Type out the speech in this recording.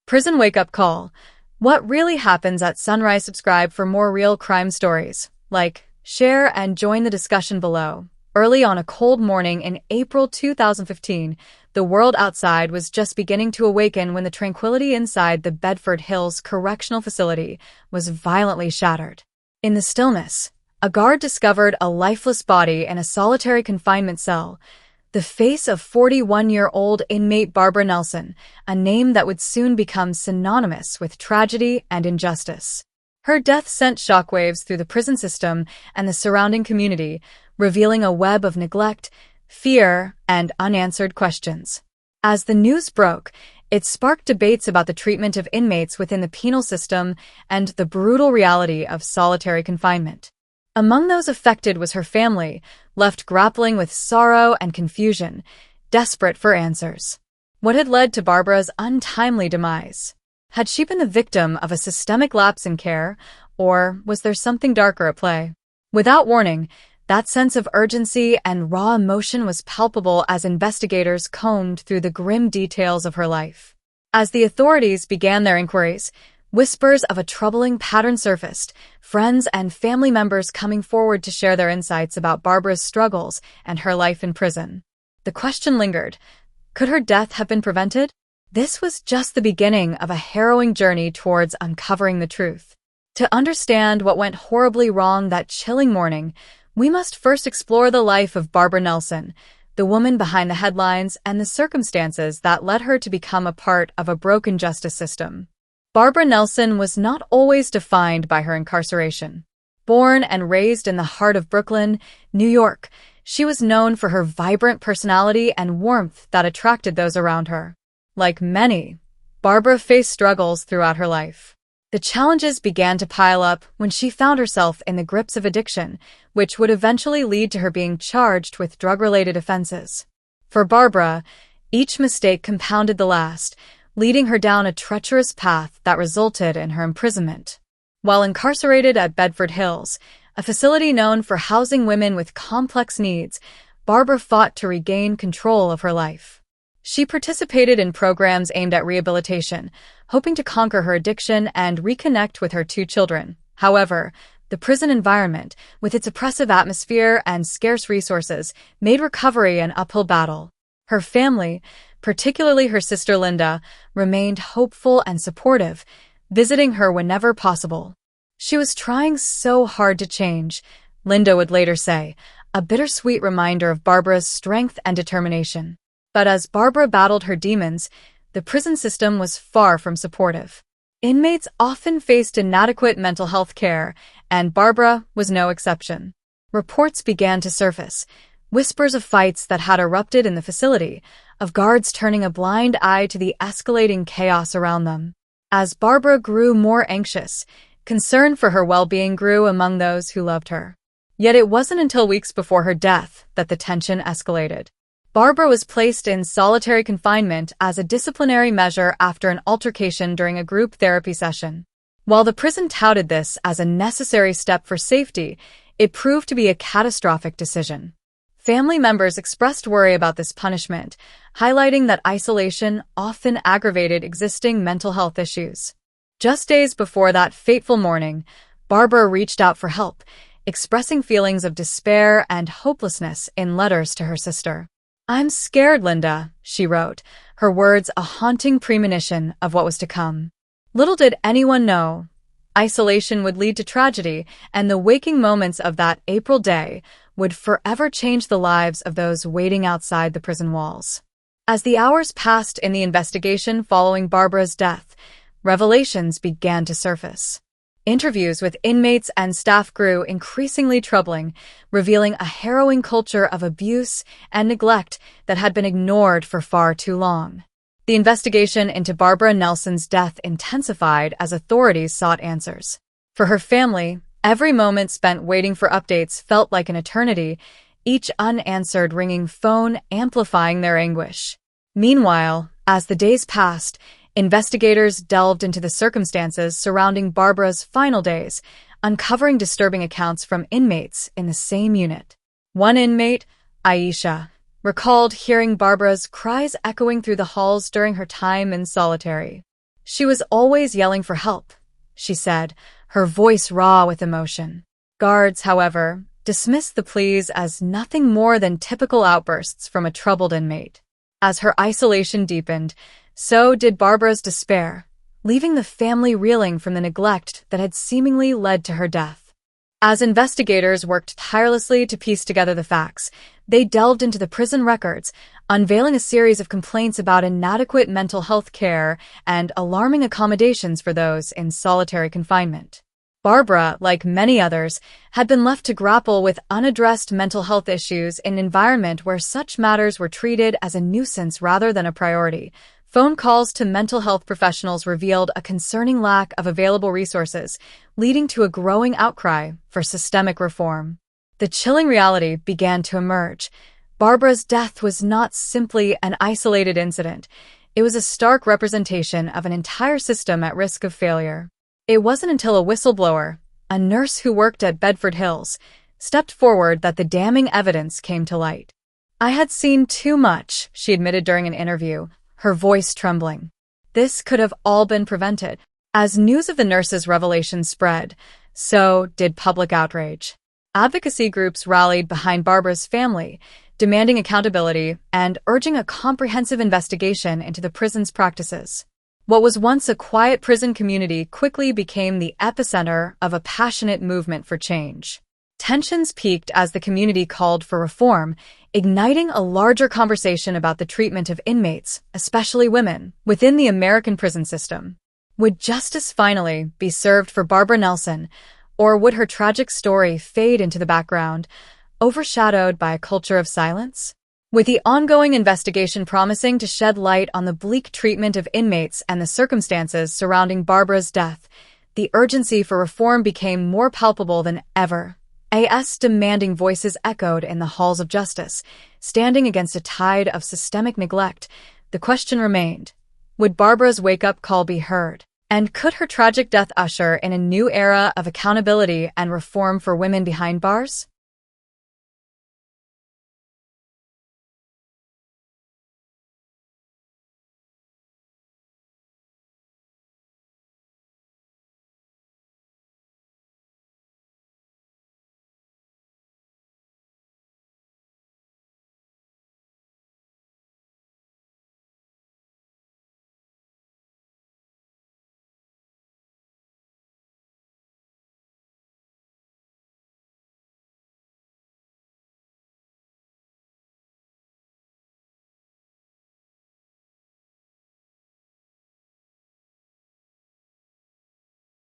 Prison wake-up call. What really happens at sunrise? Subscribe for more real crime stories. Like, share, and join the discussion below. Early on a cold morning in April 2015, the world outside was just beginning to awaken when the tranquility inside the Bedford Hills Correctional Facility was violently shattered. In the stillness, a guard discovered a lifeless body in a solitary confinement cell. The face of 41-year-old inmate Barbara Nelson, a name that would soon become synonymous with tragedy and injustice. Her death sent shockwaves through the prison system and the surrounding community, revealing a web of neglect, fear, and unanswered questions. As the news broke, it sparked debates about the treatment of inmates within the penal system and the brutal reality of solitary confinement. Among those affected was her family, left grappling with sorrow and confusion, desperate for answers. What had led to Barbara's untimely demise? Had she been the victim of a systemic lapse in care, or was there something darker at play? Without warning, that sense of urgency and raw emotion was palpable as investigators combed through the grim details of her life. As the authorities began their inquiries, whispers of a troubling pattern surfaced, friends and family members coming forward to share their insights about Barbara's struggles and her life in prison. The question lingered: could her death have been prevented? This was just the beginning of a harrowing journey towards uncovering the truth. To understand what went horribly wrong that chilling morning, we must first explore the life of Barbara Nelson, the woman behind the headlines and the circumstances that led her to become a part of a broken justice system. Barbara Nelson was not always defined by her incarceration. Born and raised in the heart of Brooklyn, New York, she was known for her vibrant personality and warmth that attracted those around her. Like many, Barbara faced struggles throughout her life. The challenges began to pile up when she found herself in the grips of addiction, which would eventually lead to her being charged with drug-related offenses. For Barbara, each mistake compounded the last, leading her down a treacherous path that resulted in her imprisonment. While incarcerated at Bedford Hills, a facility known for housing women with complex needs, Barbara fought to regain control of her life. She participated in programs aimed at rehabilitation, hoping to conquer her addiction and reconnect with her two children. However, the prison environment, with its oppressive atmosphere and scarce resources, made recovery an uphill battle. Her family, particularly her sister Linda, remained hopeful and supportive, visiting her whenever possible. She was trying so hard to change, Linda would later say, a bittersweet reminder of Barbara's strength and determination. But as Barbara battled her demons, the prison system was far from supportive. Inmates often faced inadequate mental health care, and Barbara was no exception. Reports began to surface, whispers of fights that had erupted in the facility, of guards turning a blind eye to the escalating chaos around them. As Barbara grew more anxious, concern for her well-being grew among those who loved her. Yet it wasn't until weeks before her death that the tension escalated. Barbara was placed in solitary confinement as a disciplinary measure after an altercation during a group therapy session. While the prison touted this as a necessary step for safety, it proved to be a catastrophic decision. Family members expressed worry about this punishment, highlighting that isolation often aggravated existing mental health issues. Just days before that fateful morning, Barbara reached out for help, expressing feelings of despair and hopelessness in letters to her sister. "I'm scared, Linda," she wrote, her words a haunting premonition of what was to come. Little did anyone know, isolation would lead to tragedy, and the waking moments of that April day would forever change the lives of those waiting outside the prison walls. As the hours passed in the investigation following Barbara's death, revelations began to surface. Interviews with inmates and staff grew increasingly troubling, revealing a harrowing culture of abuse and neglect that had been ignored for far too long. The investigation into Barbara Nelson's death intensified as authorities sought answers. For her family, every moment spent waiting for updates felt like an eternity, each unanswered ringing phone amplifying their anguish. Meanwhile, as the days passed, investigators delved into the circumstances surrounding Barbara's final days, uncovering disturbing accounts from inmates in the same unit. One inmate, Aisha, recalled hearing Barbara's cries echoing through the halls during her time in solitary. She was always yelling for help, she said, her voice raw with emotion. Guards, however, dismissed the pleas as nothing more than typical outbursts from a troubled inmate. As her isolation deepened, so did Barbara's despair, leaving the family reeling from the neglect that had seemingly led to her death. As investigators worked tirelessly to piece together the facts, they delved into the prison records, unveiling a series of complaints about inadequate mental health care and alarming accommodations for those in solitary confinement. Barbara, like many others, had been left to grapple with unaddressed mental health issues in an environment where such matters were treated as a nuisance rather than a priority. Phone calls to mental health professionals revealed a concerning lack of available resources, leading to a growing outcry for systemic reform. The chilling reality began to emerge. Barbara's death was not simply an isolated incident. It was a stark representation of an entire system at risk of failure. It wasn't until a whistleblower, a nurse who worked at Bedford Hills, stepped forward that the damning evidence came to light. "I had seen too much," she admitted during an interview, her voice trembling. This could have all been prevented. As news of the nurse's revelation spread, so did public outrage. Advocacy groups rallied behind Barbara's family, demanding accountability and urging a comprehensive investigation into the prison's practices. What was once a quiet prison community quickly became the epicenter of a passionate movement for change. Tensions peaked as the community called for reform, igniting a larger conversation about the treatment of inmates, especially women, within the American prison system. Would justice finally be served for Barbara Nelson, or would her tragic story fade into the background, overshadowed by a culture of silence? With the ongoing investigation promising to shed light on the bleak treatment of inmates and the circumstances surrounding Barbara's death, the urgency for reform became more palpable than ever. AS demanding voices echoed in the halls of justice, standing against a tide of systemic neglect. The question remained, would Barbara's wake-up call be heard? And could her tragic death usher in a new era of accountability and reform for women behind bars?